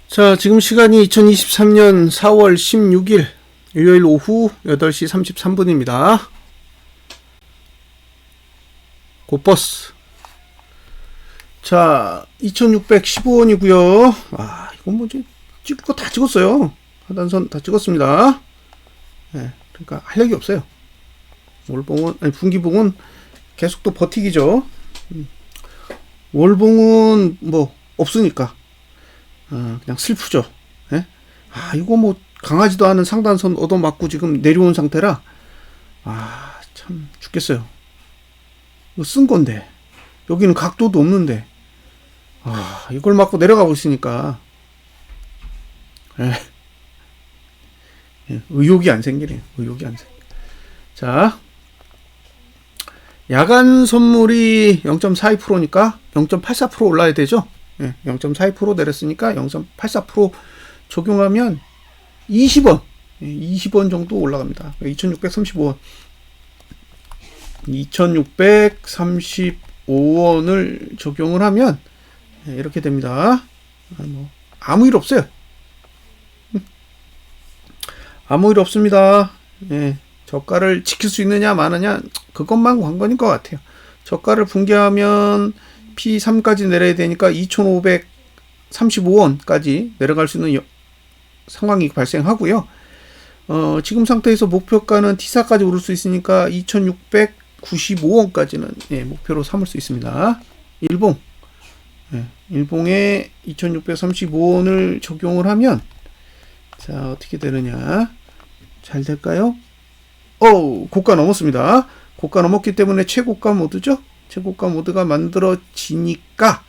자, 지금 시간이 2023년 4월 16일 일요일 오후 8시 33분입니다. 고버스. 자, 2615원이고요. 아, 이건 뭐지? 찍을 거 다 찍었어요. 하단선 다 찍었습니다. 네, 그러니까 할 얘기 없어요. 월봉은, 아니, 분기봉은 계속 또 버티기죠. 월봉은 뭐 없으니까 그냥 슬프죠. 예? 아, 이거 뭐 강하지도 않은 상단선 얻어맞고 지금 내려온 상태라 참 죽겠어요. 이거 쓴 건데 여기는 각도도 없는데 이걸 맞고 내려가고 있으니까 의욕이 안 생기네요. 의욕이 안 생겨. 자, 야간 선물이 0.42%니까 0.84% 올라야 되죠. 0.42% 내렸으니까 0.84% 적용하면 20원, 20원 정도 올라갑니다. 2635원, 2635원을 적용을 하면 이렇게 됩니다. 아무 일 없어요. 아무 일 없습니다. 저가를 지킬 수 있느냐 마느냐 그것만 관건인 것 같아요. 저가를 붕괴하면 P3까지 내려야 되니까 2,535원까지 내려갈 수 있는 상황이 발생하고요. 지금 상태에서 목표가는 T4까지 오를 수 있으니까 2,695원까지는 목표로 삼을 수 있습니다. 일봉. 일봉에 2,635원을 적용을 하면 자, 어떻게 되느냐. 잘 될까요? 고가 넘었습니다. 고가 넘었기 때문에 최고가 모드죠. 최고가 모드가 만들어지니까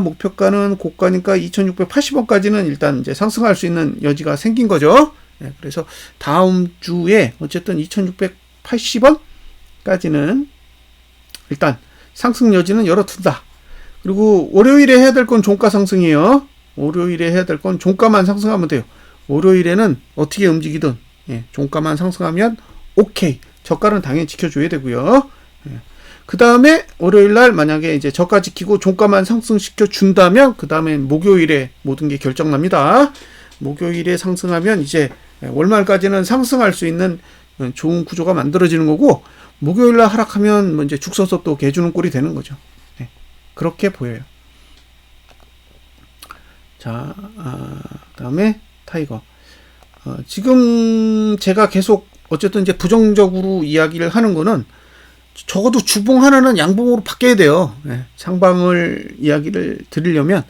목표가는 고가니까 2,680원까지는 일단 이제 상승할 수 있는 여지가 생긴 거죠. 그래서 다음 주에 어쨌든 2,680원까지는 일단 상승 여지는 열어둔다. 그리고 월요일에 해야 될 건 종가 상승이에요. 월요일에 해야 될 건 종가만 상승하면 돼요. 월요일에는 어떻게 움직이든 종가만 상승하면 오케이. 저가는 당연히 지켜줘야 되고요. 그 다음에 월요일날 만약에 이제 저가 지키고 종가만 상승시켜 준다면 그 다음에 목요일에 모든 게 결정납니다. 목요일에 상승하면 이제 월말까지는 상승할 수 있는 좋은 구조가 만들어지는 거고 목요일날 하락하면 뭐 이제 죽 서서 또 개주는 꼴이 되는 거죠. 그렇게 보여요. 자, 그 다음에 타이거. 지금 제가 계속 어쨌든 이제 부정적으로 이야기를 하는 거는 적어도 주봉 하나는 양봉으로 바뀌어야 돼요. 상방을 이야기를 드리려면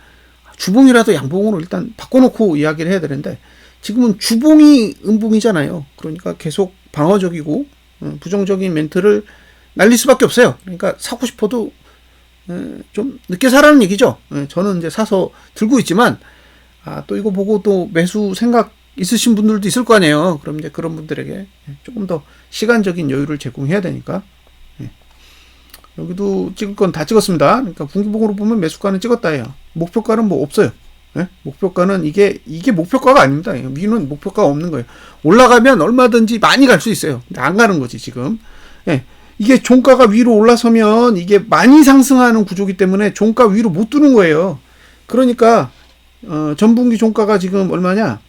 주봉이라도 양봉으로 일단 바꿔놓고 이야기를 해야 되는데 지금은 주봉이 음봉이잖아요. 그러니까 계속 방어적이고 부정적인 멘트를 날릴 수밖에 없어요. 그러니까 사고 싶어도 좀 늦게 사라는 얘기죠. 저는 이제 사서 들고 있지만 또 이거 보고 또 매수 생각 있으신 분들도 있을 거 아니에요. 그럼 이제 그런 분들에게 조금 더 시간적인 여유를 제공해야 되니까. 여기도 찍을 건 다 찍었습니다. 그러니까 분기봉으로 보면 매수가는 찍었다예요. 목표가는 뭐 없어요. 목표가는 이게 목표가가 아닙니다. 위는 목표가가 없는 거예요. 올라가면 얼마든지 많이 갈 수 있어요. 근데 안 가는 거지 지금. 이게 종가가 위로 올라서면 이게 많이 상승하는 구조기 때문에 종가 위로 못 두는 거예요. 그러니까 전분기 종가가 지금 얼마냐?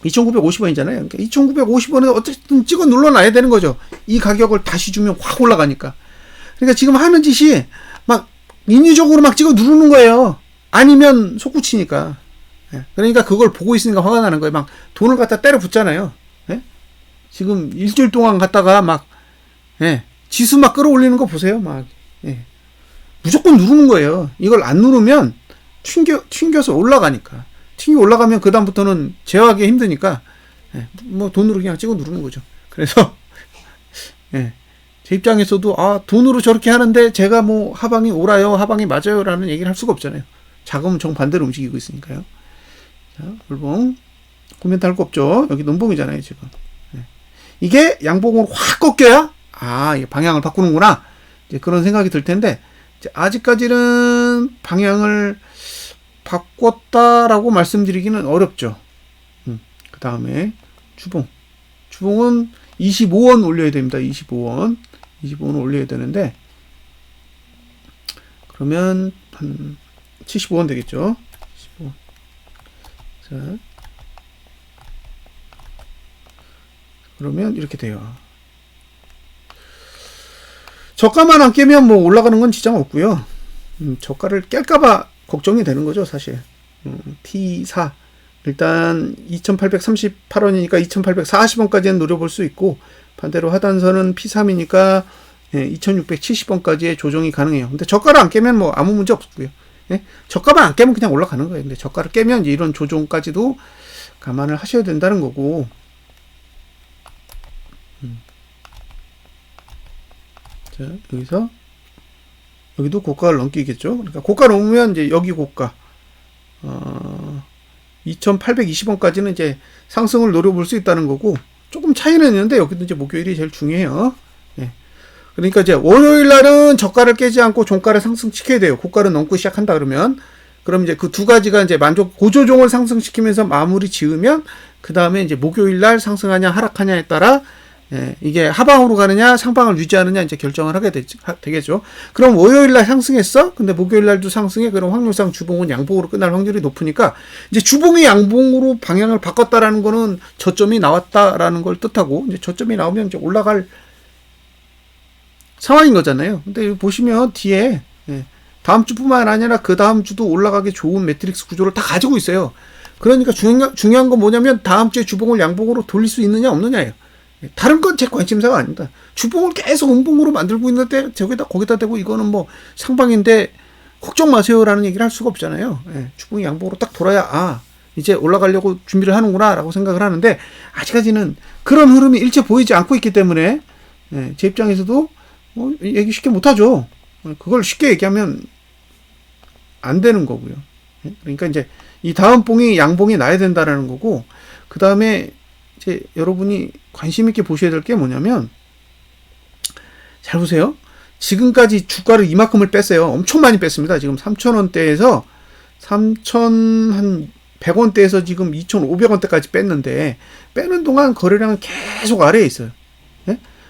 2,950원이잖아요. 그러니까 2,950원에 어쨌든 찍어 눌러놔야 되는 거죠. 이 가격을 다시 주면 확 올라가니까. 그러니까 지금 하는 짓이 막 인위적으로 막 찍어 누르는 거예요. 아니면 속구치니까. 그러니까 그걸 보고 있으니까 화가 나는 거예요. 막 돈을 갖다 때려 붓잖아요. 지금 일주일 동안 갔다가 막 지수 막 끌어올리는 거 보세요. 막 무조건 누르는 거예요. 이걸 안 누르면 튕겨서 올라가니까. 튕겨 올라가면 그 다음부터는 제어하기 힘드니까 뭐 돈으로 그냥 찍어 누르는 거죠. 그래서 제 입장에서도 돈으로 저렇게 하는데 제가 뭐 하방이 옳아요, 하방이 맞아요 라는 얘기를 할 수가 없잖아요. 자금은 정반대로 움직이고 있으니까요. 자, 월봉 코멘트 할 거 없죠. 여기 논봉이잖아요 지금. 이게 양봉으로 확 꺾여야 이게 방향을 바꾸는구나 이제 그런 생각이 들 텐데 이제 아직까지는 방향을 바꿨다라고 말씀드리기는 어렵죠. 그 다음에 주봉은 25원 올려야 됩니다. 25원 올려야 되는데 그러면 한 75원 되겠죠. 자, 그러면 이렇게 돼요. 저가만 안 깨면 뭐 올라가는 건 지장 없고요. 저가를 깰까봐 걱정이 되는 거죠, 사실. T4 일단 2,838원이니까 2,840원까지는 노려볼 수 있고, 반대로 하단선은 P3이니까 2,670원까지의 조정이 가능해요. 근데 저가를 안 깨면 뭐 아무 문제 없고요. 예? 저가만 안 깨면 그냥 올라가는 거예요. 근데 저가를 깨면 이제 이런 조정까지도 감안을 하셔야 된다는 거고. 자, 여기서 여기도 고가를 넘기겠죠. 그러니까 고가 넘으면 이제 여기 고가 2,820원까지는 이제 상승을 노려볼 수 있다는 거고, 조금 차이는 있는데 여기도 이제 목요일이 제일 중요해요. 예. 그러니까 이제 월요일 날은 저가를 깨지 않고 종가를 상승시켜야 돼요. 고가를 넘고 시작한다 그러면. 그럼 이제 그 두 가지가 이제 고조종을 상승시키면서 마무리 지으면, 그 다음에 이제 목요일 날 상승하냐 하락하냐에 따라 이게 하방으로 가느냐 상방을 유지하느냐 이제 결정을 하게 되겠죠. 그럼 월요일 날 상승했어? 근데 목요일 날도 상승해? 그럼 확률상 주봉은 양봉으로 끝날 확률이 높으니까, 이제 주봉이 양봉으로 방향을 바꿨다라는 거는 저점이 나왔다라는 걸 뜻하고, 이제 저점이 나오면 이제 올라갈 상황인 거잖아요. 근데 보시면 뒤에 다음 주뿐만 아니라 그 다음 주도 올라가기 좋은 매트릭스 구조를 다 가지고 있어요. 그러니까 중요한 건 뭐냐면 다음 주에 주봉을 양봉으로 돌릴 수 있느냐 없느냐예요. 다른 건 제 관심사가 아닙니다. 주봉을 계속 음봉으로 만들고 있는데 거기다 대고 이거는 뭐 상방인데 걱정 마세요라는 얘기를 할 수가 없잖아요. 주봉이 양봉으로 딱 돌아야 이제 올라가려고 준비를 하는구나 라고 생각을 하는데, 아직까지는 그런 흐름이 일체 보이지 않고 있기 때문에 제 입장에서도 얘기 쉽게 못하죠. 그걸 쉽게 얘기하면 안 되는 거고요. 그러니까 이제 이 다음 봉이 양봉이 나야 된다라는 거고, 그 다음에 이제 여러분이 관심 있게 보셔야 될 게 뭐냐면, 잘 보세요. 지금까지 주가를 이만큼을 뺐어요. 엄청 많이 뺐습니다. 지금 3,000원대에서 3,100원대에서 지금 2,500원대까지 뺐는데, 빼는 동안 거래량은 계속 아래에 있어요.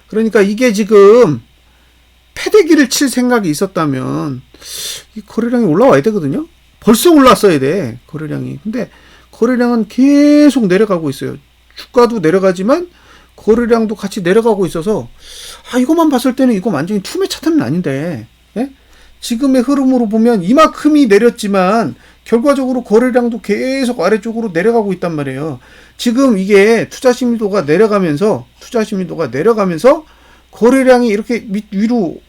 그러니까 이게 지금 패대기를 칠 생각이 있었다면 이 거래량이 올라와야 되거든요. 벌써 올랐어야 돼, 거래량이. 근데 거래량은 계속 내려가고 있어요. 주가도 내려가지만 거래량도 같이 내려가고 있어서, 이것만 봤을 때는 이거 완전히 투매 차트는 아닌데, 지금의 흐름으로 보면 이만큼이 내렸지만 결과적으로 거래량도 계속 아래쪽으로 내려가고 있단 말이에요. 지금 이게 투자 심리도가 내려가면서 거래량이 이렇게 위로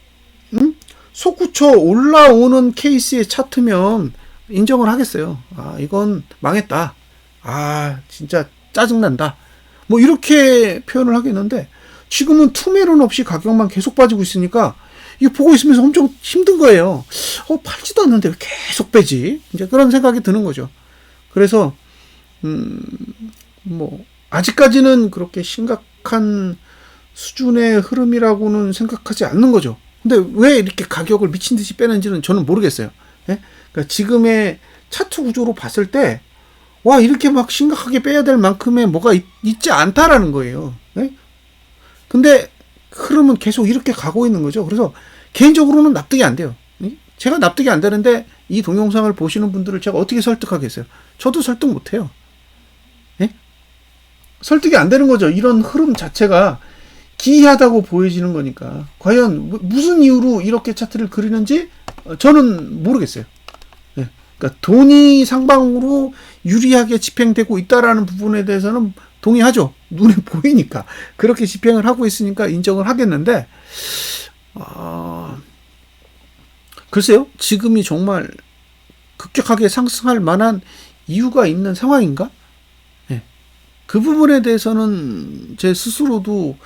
솟구쳐 올라오는 케이스의 차트면 인정을 하겠어요. 이건 망했다. 진짜 짜증난다. 뭐 이렇게 표현을 하겠는데, 지금은 투매론 없이 가격만 계속 빠지고 있으니까 이게 보고 있으면서 엄청 힘든 거예요. 팔지도 않는데 왜 계속 빼지? 이제 그런 생각이 드는 거죠. 그래서 뭐 아직까지는 그렇게 심각한 수준의 흐름이라고는 생각하지 않는 거죠. 근데 왜 이렇게 가격을 미친 듯이 빼는지는 저는 모르겠어요. 그러니까 지금의 차트 구조로 봤을 때 이렇게 막 심각하게 빼야 될 만큼의 뭐가 있지 않다라는 거예요. 근데 흐름은 계속 이렇게 가고 있는 거죠. 그래서 개인적으로는 납득이 안 돼요. 제가 납득이 안 되는데 이 동영상을 보시는 분들을 제가 어떻게 설득하겠어요? 저도 설득 못 해요. 설득이 안 되는 거죠. 이런 흐름 자체가 기이하다고 보여지는 거니까. 과연 무슨 이유로 이렇게 차트를 그리는지 저는 모르겠어요. 그러니까 돈이 상방으로 유리하게 집행되고 있다라는 부분에 대해서는 동의하죠. 눈에 보이니까. 그렇게 집행을 하고 있으니까 인정을 하겠는데, 글쎄요. 지금이 정말 급격하게 상승할 만한 이유가 있는 상황인가? 그 부분에 대해서는 제 스스로도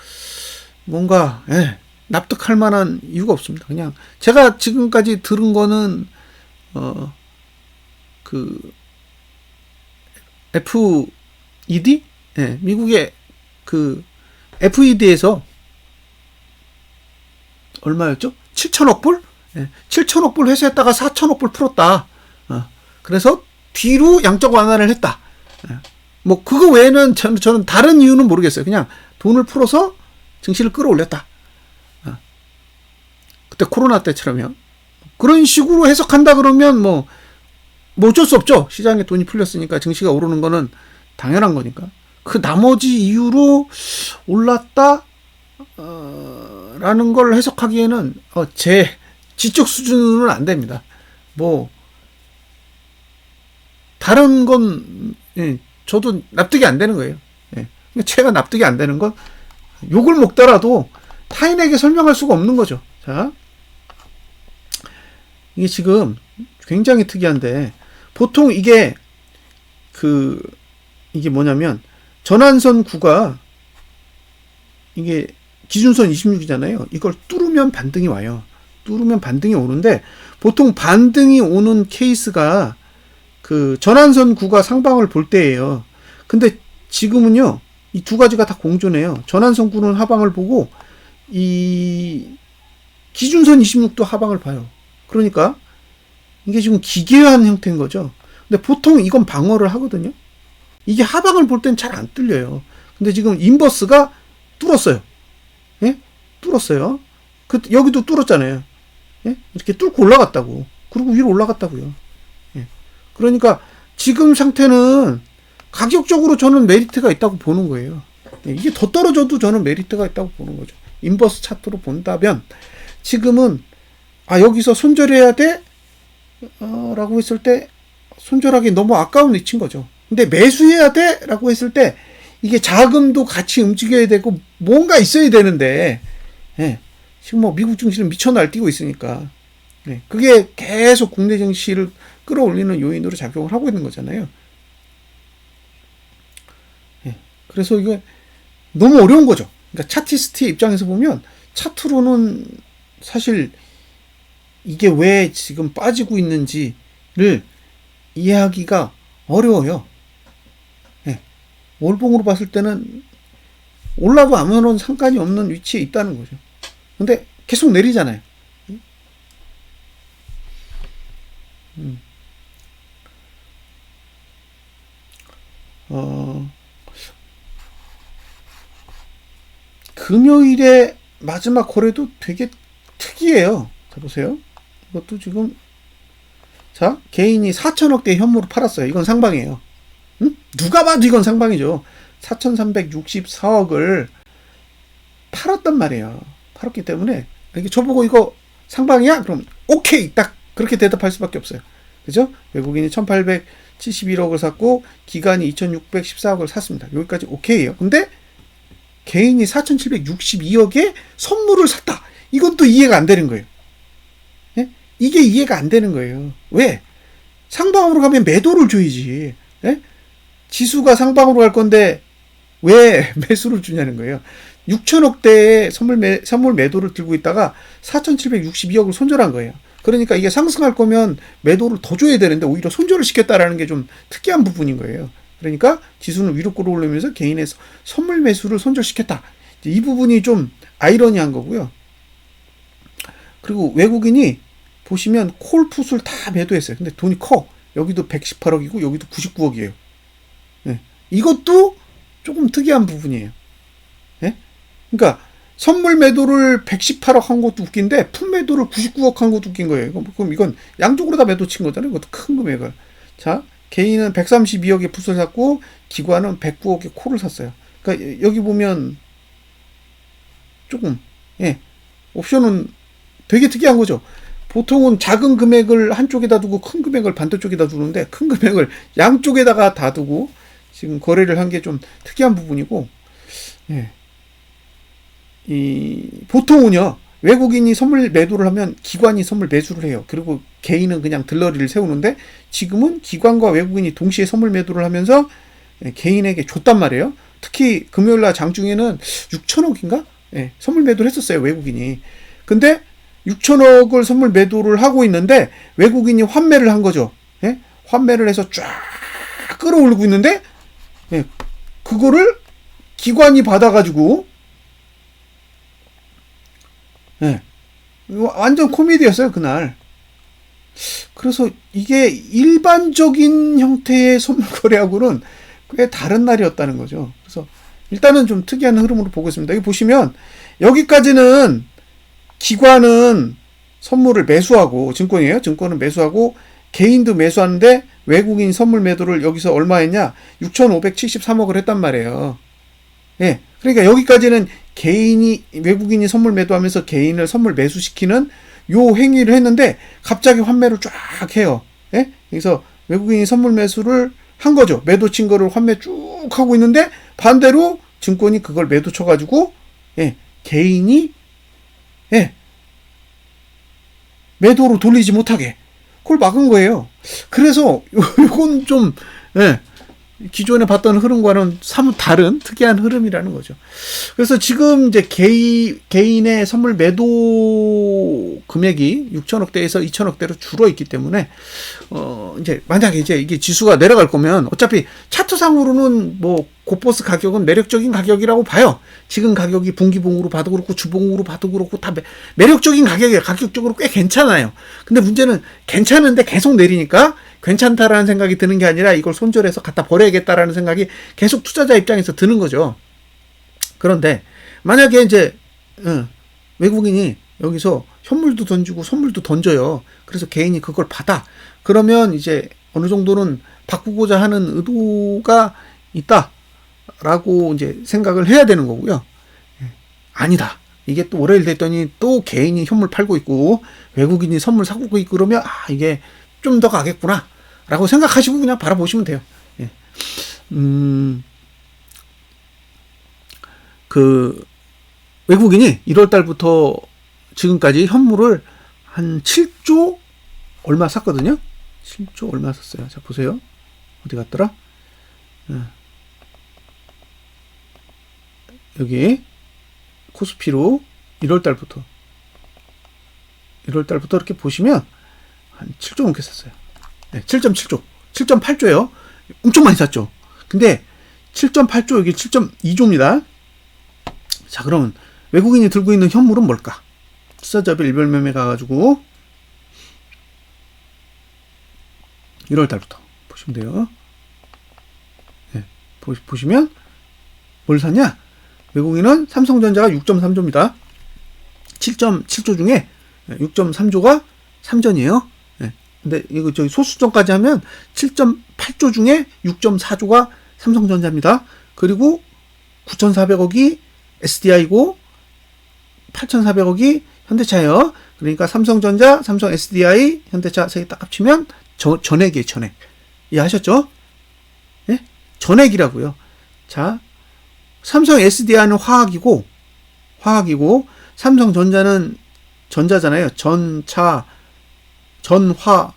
뭔가 납득할 만한 이유가 없습니다. 그냥 제가 지금까지 들은 거는 그 FED? 미국의 그 FED에서 얼마였죠? 7천억 불? 7천억 불 회수했다가 4천억 불 풀었다. 그래서 뒤로 양적 완화를 했다. 뭐 그거 외에는 저는 다른 이유는 모르겠어요. 그냥 돈을 풀어서 증시를 끌어올렸다. 그때 코로나 때처럼요. 그런 식으로 해석한다 그러면 뭐 뭐 어쩔 수 없죠. 시장에 돈이 풀렸으니까 증시가 오르는 거는 당연한 거니까. 그 나머지 이유로 올랐다 라는 걸 해석하기에는 제 지적 수준으로는 안 됩니다. 뭐 다른 건 저도 납득이 안 되는 거예요. 제가 납득이 안 되는 건 욕을 먹더라도 타인에게 설명할 수가 없는 거죠. 자, 이게 지금 굉장히 특이한데, 보통 이게 이게 뭐냐면 전환선 9가 이게 기준선 26이잖아요. 이걸 뚫으면 반등이 와요. 뚫으면 반등이 오는데, 보통 반등이 오는 케이스가 그 전환선 9가 상방을 볼 때예요. 근데 지금은요, 이 두 가지가 다 공존해요. 전환선 9는 하방을 보고 이 기준선 26도 하방을 봐요. 그러니까 이게 지금 기괴한 형태인 거죠. 근데 보통 이건 방어를 하거든요. 이게 하방을 볼 땐 잘 안 뚫려요. 근데 지금 인버스가 뚫었어요. 예? 뚫었어요. 여기도 뚫었잖아요. 예? 이렇게 뚫고 올라갔다고. 그리고 위로 올라갔다고요. 예. 그러니까 지금 상태는 가격적으로 저는 메리트가 있다고 보는 거예요. 예. 이게 더 떨어져도 저는 메리트가 있다고 보는 거죠. 인버스 차트로 본다면 지금은 여기서 손절해야 돼? 라고 했을 때 손절하기 너무 아까운 위치인 거죠. 근데 매수해야 돼? 라고 했을 때 이게 자금도 같이 움직여야 되고 뭔가 있어야 되는데, 예, 지금 뭐 미국 증시는 미쳐 날뛰고 있으니까, 예, 그게 계속 국내 증시를 끌어올리는 요인으로 작용을 하고 있는 거잖아요. 예, 그래서 이게 너무 어려운 거죠. 그러니까 차티스트의 입장에서 보면 차트로는 사실 이게 왜 지금 빠지고 있는지를 이해하기가 어려워요. 예. 월봉으로 봤을 때는 올라도 아무런 상관이 없는 위치에 있다는 거죠. 근데 계속 내리잖아요. 금요일에 마지막 거래도 되게 특이해요. 자, 보세요. 이것도 지금, 자, 개인이 4천억대 현물을 팔았어요. 이건 상방이에요. 응? 누가 봐도 이건 상방이죠. 4,364억을 팔았단 말이에요. 팔았기 때문에, 이게 저보고 이거 상방이야? 그럼, 오케이! 딱, 그렇게 대답할 수밖에 없어요. 그죠? 외국인이 1,871억을 샀고, 기관이 2,614억을 샀습니다. 여기까지 오케이예요. 근데, 개인이 4,762억에 선물을 샀다. 이건 또 이해가 안 되는 거예요. 예? 이게 이해가 안 되는 거예요. 왜? 상방으로 가면 매도를 줘야지. 예? 지수가 상방으로 갈 건데 왜 매수를 주냐는 거예요. 6천억대의 선물 매도를 들고 있다가 4,762억을 손절한 거예요. 그러니까 이게 상승할 거면 매도를 더 줘야 되는데 오히려 손절을 시켰다라는 게 좀 특이한 부분인 거예요. 그러니까 지수는 위로 끌어올리면서 개인의 선물 매수를 손절시켰다. 이 부분이 좀 아이러니한 거고요. 그리고 외국인이 보시면 콜풋을 다 매도했어요. 근데 돈이 커. 여기도 118억이고 여기도 99억이에요. 네. 이것도 조금 특이한 부분이에요. 네? 그러니까 선물 매도를 118억 한 것도 웃긴데 풋 매도를 99억 한 것도 웃긴 거예요. 그럼 이건 양쪽으로 다 매도 친 거잖아요. 이것도 큰 금액을. 자, 개인은 132억의 풋을 샀고 기관은 109억의 콜을 샀어요. 그러니까 여기 보면 조금, 예, 옵션은 되게 특이한 거죠. 보통은 작은 금액을 한쪽에다 두고 큰 금액을 반대쪽에다 두는데 큰 금액을 양쪽에다가 다 두고 지금 거래를 한 게 좀 특이한 부분이고, 예. 보통은요, 외국인이 선물 매도를 하면 기관이 선물 매수를 해요. 그리고 개인은 그냥 들러리를 세우는데 지금은 기관과 외국인이 동시에 선물 매도를 하면서 개인에게 줬단 말이에요. 특히 금요일날 장중에는 6천억인가? 예, 선물 매도를 했었어요, 외국인이. 근데 6천억을 선물 매도를 하고 있는데 외국인이 환매를 한 거죠. 예? 환매를 해서 쫙 끌어올리고 있는데, 예, 그거를 기관이 받아가지고, 예, 완전 코미디였어요, 그날. 그래서 이게 일반적인 형태의 선물 거래하고는 꽤 다른 날이었다는 거죠. 그래서 일단은 좀 특이한 흐름으로 보고 있습니다. 여기 보시면 여기까지는 기관은 선물을 매수하고, 증권이에요. 증권은 매수하고 개인도 매수하는데 외국인 선물 매도를 여기서 얼마 했냐? 6,573억을 했단 말이에요. 예. 그러니까 여기까지는 외국인이 선물 매도하면서 개인을 선물 매수시키는 요 행위를 했는데 갑자기 환매를 쫙 해요. 예? 그래서 외국인이 선물 매수를 한 거죠. 매도 친 거를 환매 쭉 하고 있는데 반대로 증권이 그걸 매도 쳐가지고 개인이 매도로 돌리지 못하게 그걸 막은 거예요. 그래서 요건 좀 기존에 봤던 흐름과는 사뭇 다른 특이한 흐름이라는 거죠. 그래서 지금 이제 개인의 선물 매도 금액이 6천억대에서 2천억대로 줄어 있기 때문에 이제 만약에 이제 이게 지수가 내려갈 거면 어차피 차트상으로는 뭐 고버스 가격은 매력적인 가격이라고 봐요. 지금 가격이 분기봉으로 봐도 그렇고 주봉으로 봐도 그렇고 다 매력적인 가격이에요. 가격적으로 꽤 괜찮아요. 근데 문제는 괜찮은데 계속 내리니까 괜찮다라는 생각이 드는 게 아니라 이걸 손절해서 갖다 버려야겠다라는 생각이 계속 투자자 입장에서 드는 거죠. 그런데 만약에 이제 외국인이 여기서 현물도 던지고 선물도 던져요. 그래서 개인이 그걸 받아. 그러면 이제 어느 정도는 바꾸고자 하는 의도가 있다라고 이제 생각을 해야 되는 거고요. 아니다. 이게 또 월요일 됐더니 또 개인이 현물 팔고 있고 외국인이 선물 사고 있고 그러면 이게 좀 더 가겠구나 라고 생각하시고 그냥 바라보시면 돼요. 그 외국인이 1월 달부터 지금까지 현물을 한 7조 얼마 샀거든요. 7조 얼마 샀어요. 자 보세요. 어디 갔더라? 여기 코스피로 1월 달부터 이렇게 보시면 한 7조 넘게 샀어요. 7.7조, 7.8조예요. 엄청 많이 샀죠. 근데 7.8조 여기 7.2조입니다. 자, 그러면 외국인이 들고 있는 현물은 뭘까? 투자자별 일별 매매 가가지고 1월 달부터 보시면 돼요. 보시면 뭘 샀냐? 외국인은 삼성전자가 6.3조입니다. 7.7조 중에 6.3조가 삼전이에요. 근데 이거 저기 소수점까지 하면 7.8조 중에 6.4조가 삼성전자입니다. 그리고 9,400억이 SDI고 8,400억이 현대차예요. 그러니까 삼성전자, 삼성 SDI, 현대차 세 개 딱 합치면 전액이에요. 전액. 이해하셨죠? 예? 전액이라고요. 자, 삼성 SDI는 화학이고 삼성전자는 전자잖아요. 전차, 전화,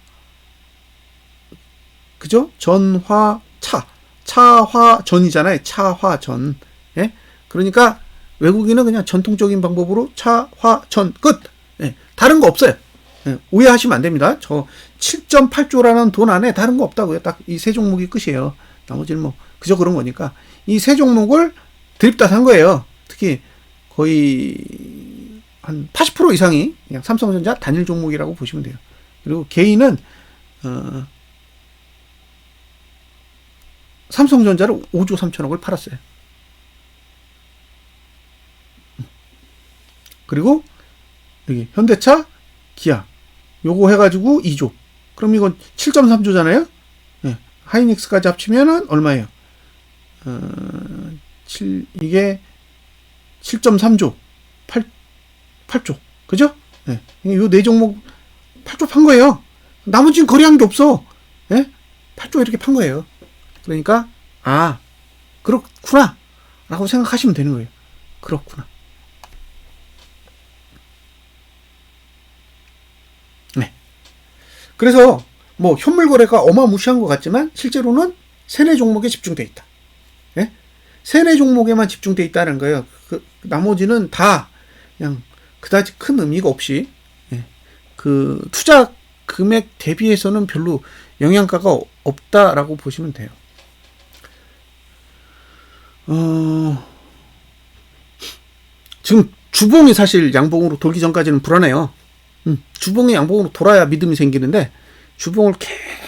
그죠? 전화차, 차화전이잖아요. 차화전. 예? 그러니까 외국인은 그냥 전통적인 방법으로 차화전 끝. 예? 다른 거 없어요. 예? 오해하시면 안 됩니다. 저 7.8조라는 돈 안에 다른 거 없다고요. 딱 이 세 종목이 끝이에요. 나머지는 뭐 그저 그런 거니까 이 세 종목을 드립다 산 거예요. 특히 거의 한 80% 이상이 그냥 삼성전자 단일 종목이라고 보시면 돼요. 그리고 개인은 삼성전자를 5조 3천억을 팔았어요. 그리고 여기 현대차, 기아 요거 해가지고 2조. 그럼 이건 7.3조잖아요. 네. 하이닉스까지 합치면은 얼마예요? 이게 7.3조, 8조, 그죠? 네. 요 네 종목 8조 판 거예요. 나머지는 거래한 게 없어. 예? 8조 이렇게 판 거예요. 그러니까 그렇구나 라고 생각하시면 되는 거예요. 그렇구나. 네. 그래서 뭐 현물 거래가 어마무시한 것 같지만 실제로는 세네 종목에 집중돼 있다. 예? 세네 종목에만 집중돼 있다는 거예요. 나머지는 다 그냥 그다지 큰 의미가 없이 그 투자 금액 대비해서는 별로 영향가가 없다라고 보시면 돼요. 지금 주봉이 사실 양봉으로 돌기 전까지는 불안해요. 주봉이 양봉으로 돌아야 믿음이 생기는데 주봉을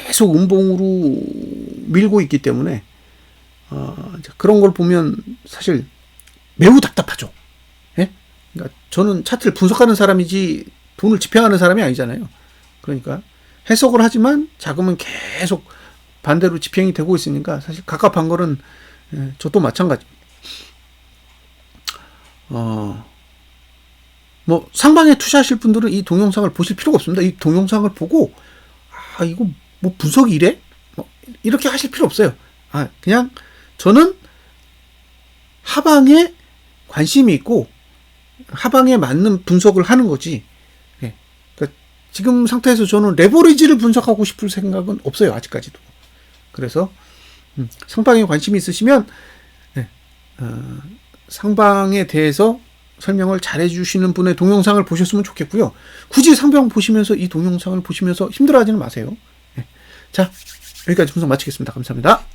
계속 음봉으로 밀고 있기 때문에 그런 걸 보면 사실 매우 답답하죠. 예? 그러니까 저는 차트를 분석하는 사람이지 돈을 집행하는 사람이 아니잖아요. 그러니까 해석을 하지만 자금은 계속 반대로 집행이 되고 있으니까 사실 갑갑한 거는 저도 마찬가지입니다. 뭐 상방에 투자하실 분들은 이 동영상을 보실 필요가 없습니다. 이 동영상을 보고 이거 뭐 분석이 이래? 뭐 이렇게 하실 필요 없어요. 그냥 저는 하방에 관심이 있고 하방에 맞는 분석을 하는 거지. 그러니까 지금 상태에서 저는 레버리지를 분석하고 싶을 생각은 없어요. 아직까지도. 그래서 상방에 관심이 있으시면 상방에 대해서 설명을 잘 해주시는 분의 동영상을 보셨으면 좋겠고요. 굳이 상방 보시면서 이 동영상을 보시면서 힘들어하지는 마세요. 자, 여기까지 분석 마치겠습니다. 감사합니다.